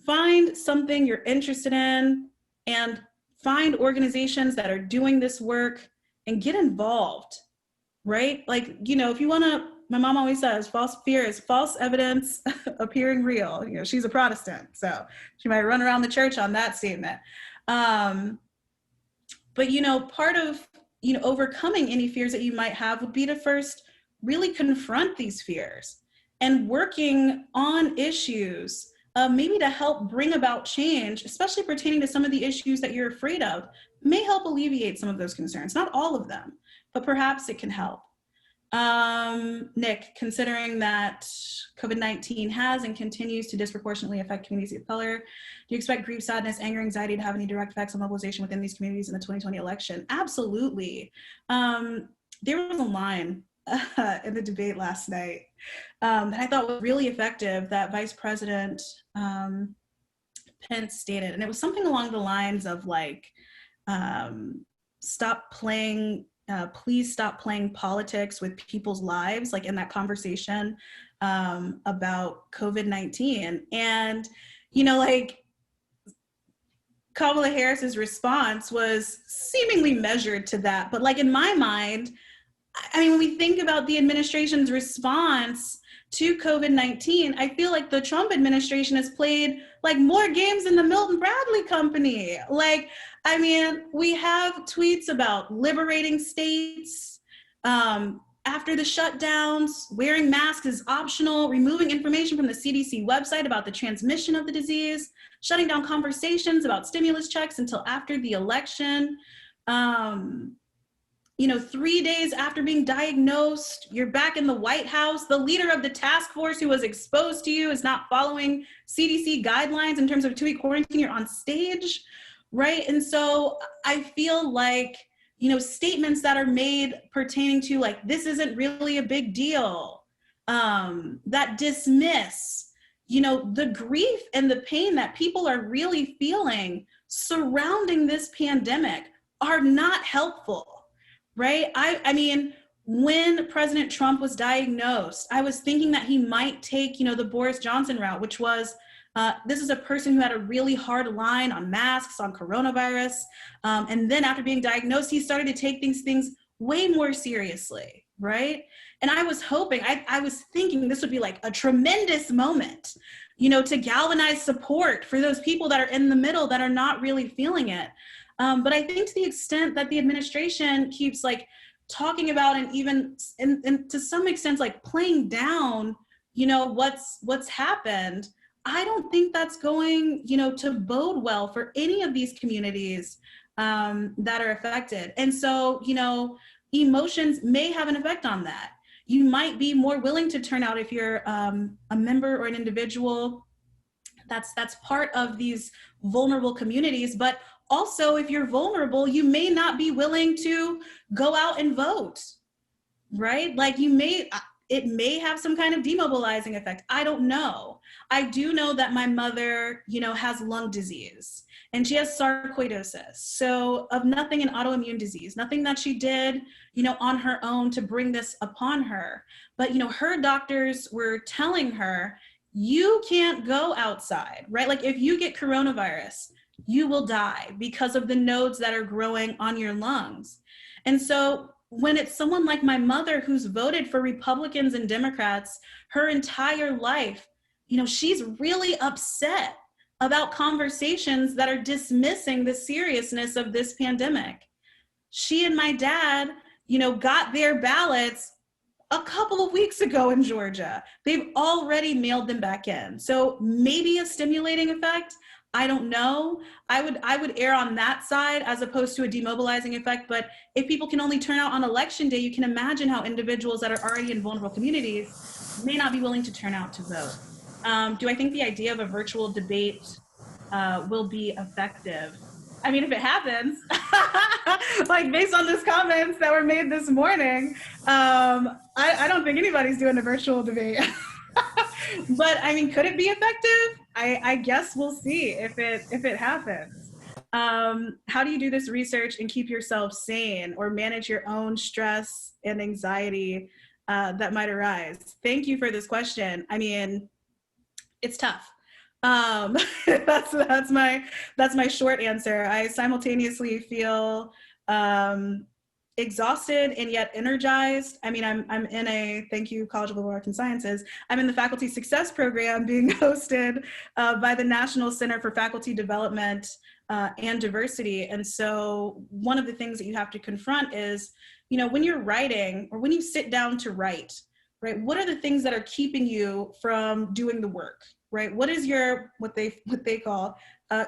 find something you're interested in and find organizations that are doing this work and get involved, right? Like, if you want to, my mom always says, false fear is false evidence appearing real. She's a Protestant, so she might run around the church on that statement. But, part of, overcoming any fears that you might have would be to first really confront these fears and working on issues, maybe to help bring about change, especially pertaining to some of the issues that you're afraid of, may help alleviate some of those concerns. Not all of them, but perhaps it can help. Nick, considering that COVID-19 has and continues to disproportionately affect communities of color, do you expect grief, sadness, anger, anxiety to have any direct effects on mobilization within these communities in the 2020 election? Absolutely. There was a line in the debate last night that I thought was really effective that Vice President Pence stated, and it was something along the lines of like, please stop playing politics with people's lives, like in that conversation about COVID-19. And, Kamala Harris's response was seemingly measured to that. But like in my mind, when we think about the administration's response to COVID-19, I feel like the Trump administration has played like more games than the Milton Bradley Company. We have tweets about liberating states, after the shutdowns, wearing masks is optional, removing information from the CDC website about the transmission of the disease, shutting down conversations about stimulus checks until after the election. 3 days after being diagnosed, you're back in the White House. The leader of the task force who was exposed to you is not following CDC guidelines in terms of 2-week quarantine. You're on stage, right? And so I feel like, statements that are made pertaining to like, this isn't really a big deal, that dismiss, the grief and the pain that people are really feeling surrounding this pandemic are not helpful. Right? When President Trump was diagnosed, I was thinking that he might take, the Boris Johnson route, which was, this is a person who had a really hard line on masks, on coronavirus. And then after being diagnosed, he started to take these things way more seriously, right? And I was hoping, I was thinking this would be like a tremendous moment, to galvanize support for those people that are in the middle that are not really feeling it. But I think to the extent that the administration keeps like talking about and even and to some extent like playing down, what's happened, I don't think that's going, to bode well for any of these communities that are affected. And so, emotions may have an effect on that. You might be more willing to turn out if you're a member or an individual that's part of these vulnerable communities, but also, if you're vulnerable, you may not be willing to go out and vote, right? Like it may have some kind of demobilizing effect. I don't know. I do know that my mother, has lung disease and she has sarcoidosis. So of nothing an autoimmune disease, nothing that she did, on her own to bring this upon her. But, her doctors were telling her, you can't go outside, right? Like if you get coronavirus, you will die because of the nodes that are growing on your lungs. And so when it's someone like my mother who's voted for Republicans and Democrats her entire life, she's really upset about conversations that are dismissing the seriousness of this pandemic. She and my dad, got their ballots a couple of weeks ago in Georgia. They've already mailed them back in. So maybe a stimulating effect. I don't know. I would err on that side as opposed to a demobilizing effect. But if people can only turn out on election day, you can imagine how individuals that are already in vulnerable communities may not be willing to turn out to vote. Do I think the idea of a virtual debate will be effective? I mean, if it happens, like based on these comments that were made this morning, I don't think anybody's doing a virtual debate. But I mean, could it be effective? I guess we'll see if it happens. How do you do this research and keep yourself sane or manage your own stress and anxiety that might arise? Thank you for this question. I mean, it's tough. That's my short answer. I simultaneously feel exhausted and yet energized. I mean, I'm in a, thank you, College of Liberal Arts and Sciences. I'm in the Faculty Success Program being hosted by the National Center for Faculty Development and Diversity. And so one of the things that you have to confront is, you know, when you're writing or when you sit down to write, right, what are the things that are keeping you from doing the work? Right? What is your, what they call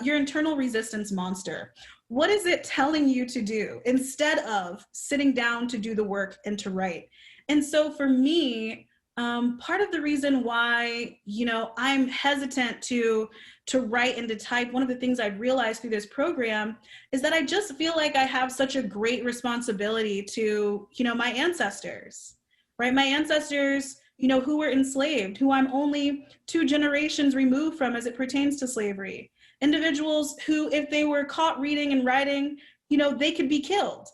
your internal resistance monster? What is it telling you to do instead of sitting down to do the work and to write? And so for me, part of the reason why, you know, I'm hesitant to write and to type, one of the things I've realized through this program is that I just feel like I have such a great responsibility to, you know, my ancestors, right? My ancestors, you know, who were enslaved, who I'm only 2 generations removed from as it pertains to slavery. Individuals who, if they were caught reading and writing, you know, they could be killed.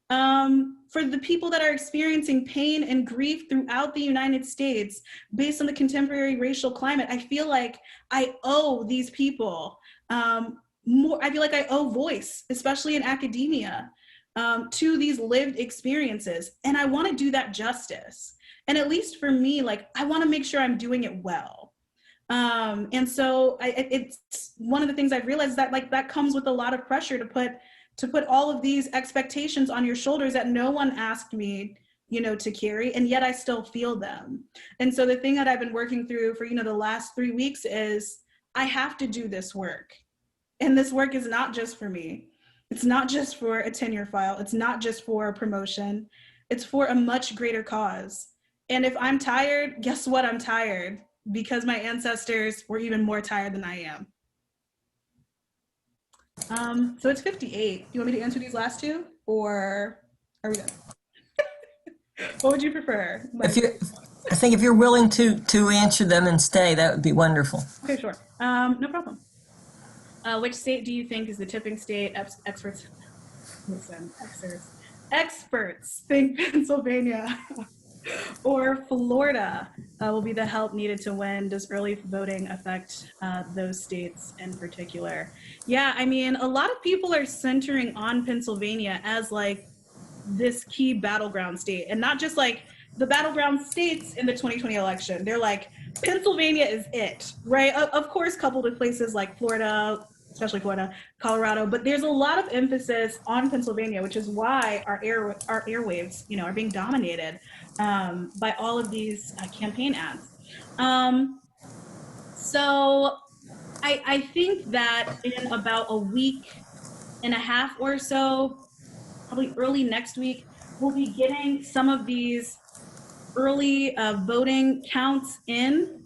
For the people that are experiencing pain and grief throughout the United States based on the contemporary racial climate, I feel like I owe these people more. I feel like I owe voice, especially in academia, to these lived experiences. And I want to do that justice. And at least for me, like, I want to make sure I'm doing it well. And so it's one of the things I've realized that, like, that comes with a lot of pressure to put all of these expectations on your shoulders that no one asked me, you know, to carry, and yet I still feel them. And so the thing that I've been working through for, you know, the last 3 weeks is I have to do this work. And this work is not just for me. It's not just for a tenure file. It's not just for a promotion. It's for a much greater cause. And if I'm tired, guess what? I'm tired because my ancestors were even more tired than I am. So it's 58. You want me to answer these last 2 or are we done? What would you prefer? I think if you're willing to answer them and stay, that would be wonderful. Okay, sure. No problem. Which state do you think is the tipping state? Experts, listen, experts think Pennsylvania or Florida will be the help needed to win. Does early voting affect those states in particular? Yeah, I mean, a lot of people are centering on Pennsylvania as like this key battleground state, and not just like the battleground states in the 2020 election. They're like, Pennsylvania is it, right? Of course, coupled with places like Florida, especially Florida, Colorado, but there's a lot of emphasis on Pennsylvania, which is why our airwaves, you know, are being dominated by all of these campaign ads. So I think that in about a week and a half or so, probably early next week, we'll be getting some of these early voting counts in,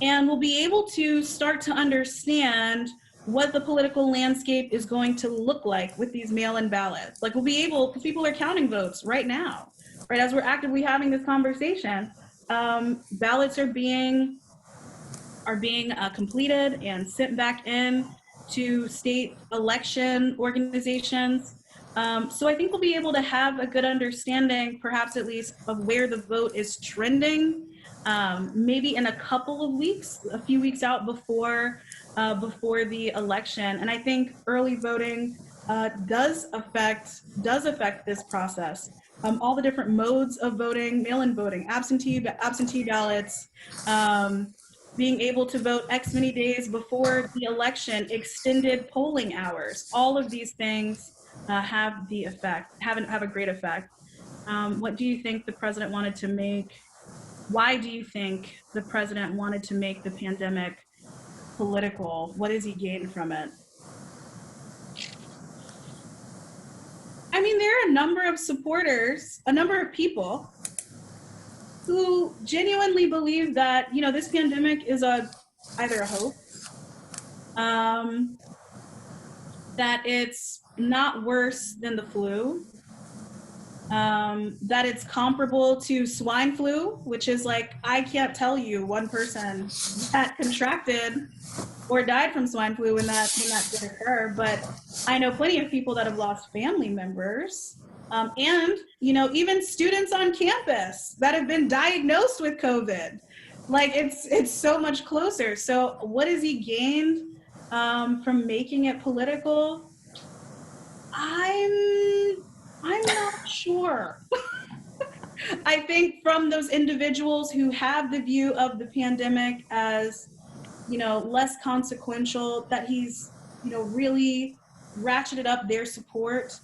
and we'll be able to start to understand what the political landscape is going to look like with these mail-in ballots. Like, we'll be able, because people are counting votes right now, right? As we're actively having this conversation, ballots are being completed and sent back in to state election organizations. So I think we'll be able to have a good understanding, perhaps at least, of where the vote is trending, maybe in a couple of weeks, a few weeks out before the election. And I think early voting does affect this process. All the different modes of voting, mail-in voting, absentee ballots, being able to vote X many days before the election, extended polling hours, all of these things have a great effect. What do you think the president wanted to make? Why do you think the president wanted to make the pandemic political? What has he gained from it? I mean, there are a number of supporters, a number of people who genuinely believe that, you know, this pandemic is either a hoax, that it's not worse than the flu, that it's comparable to swine flu, which is like, I can't tell you one person that contracted or died from swine flu when that did occur, but I know plenty of people that have lost family members, and, you know, even students on campus that have been diagnosed with COVID. Like, it's so much closer. So what has he gained from making it political? I'm not sure. I think from those individuals who have the view of the pandemic as, you know, less consequential, that he's, you know, really ratcheted up their support.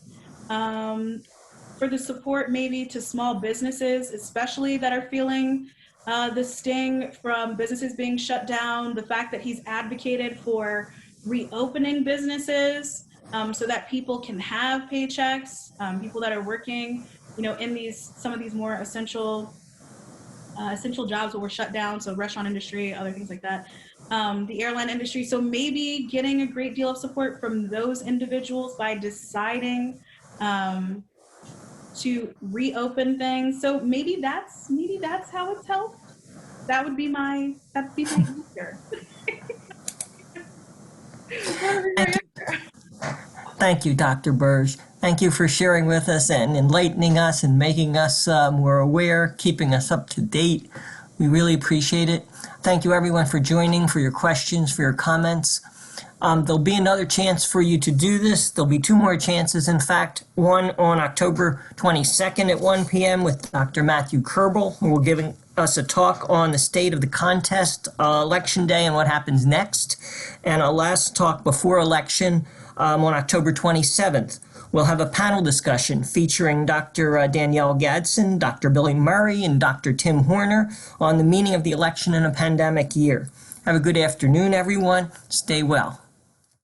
For the support maybe to small businesses, especially that are feeling the sting from businesses being shut down, the fact that he's advocated for reopening businesses so that people can have paychecks, people that are working, you know, in some of these more essential jobs that were shut down, so restaurant industry, other things like that, the airline industry. So maybe getting a great deal of support from those individuals by deciding to reopen things. So maybe that's how it's helped. That'd be my answer. Thank you, Dr. Burge. Thank you for sharing with us and enlightening us and making us more aware, keeping us up to date. We really appreciate it. Thank you, everyone, for joining, for your questions, for your comments. There'll be another chance for you to do this. There'll be 2 more chances, in fact, one on October 22nd at 1 p.m. with Dr. Matthew Kerbel, who will be giving us a talk on the state of the contest, Election Day, and what happens next. And our last talk before election on October 27th. We'll have a panel discussion featuring Dr. Danielle Gadsden, Dr. Billy Murray, and Dr. Tim Horner on the meaning of the election in a pandemic year. Have a good afternoon, everyone. Stay well.